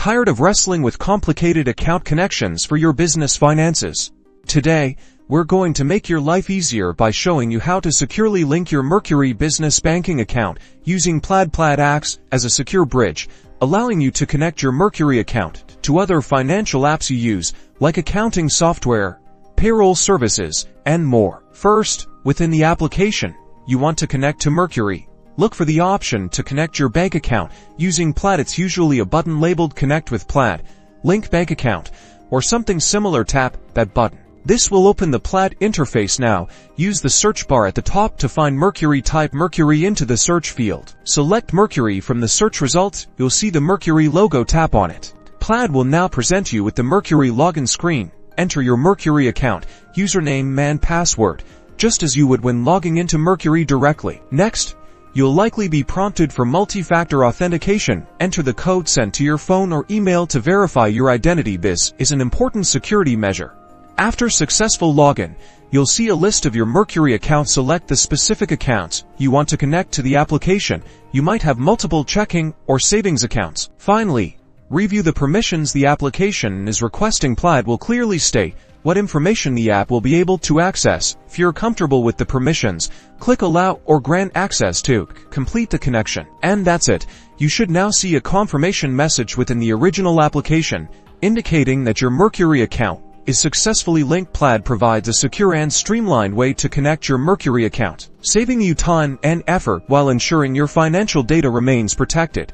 Tired of wrestling with complicated account connections for your business finances? Today, we're going to make your life easier by showing you how to securely link your Mercury business banking account using Plaid. Plaid acts as a secure bridge, allowing you to connect your Mercury account to other financial apps you use, like accounting software, payroll services, and more. First, within the application, you want to connect to Mercury. Look for the option to connect your bank account using Plaid. It's usually a button labeled Connect with Plaid, Link Bank Account, or something similar. Tap that button. This will open the Plaid interface. Now, use the search bar at the top to find Mercury. Type Mercury into the search field. Select Mercury from the search results. You'll see the Mercury logo. Tap on it. Plaid will now present you with the Mercury Login screen. Enter your Mercury account, username and password, just as you would when logging into Mercury directly. Next, you'll likely be prompted for multi-factor authentication. Enter the code sent to your phone or email to verify your identity. This is an important security measure. After successful login, you'll see a list of your Mercury accounts. Select the specific accounts you want to connect to the application. You might have multiple checking or savings accounts. Finally, review the permissions the application is requesting. Plaid will clearly state what information the app will be able to access. If you're comfortable with the permissions, click Allow or grant access to complete the connection. And that's it. You should now see a confirmation message within the original application, indicating that your Mercury account is successfully linked. Plaid provides a secure and streamlined way to connect your Mercury account, saving you time and effort while ensuring your financial data remains protected.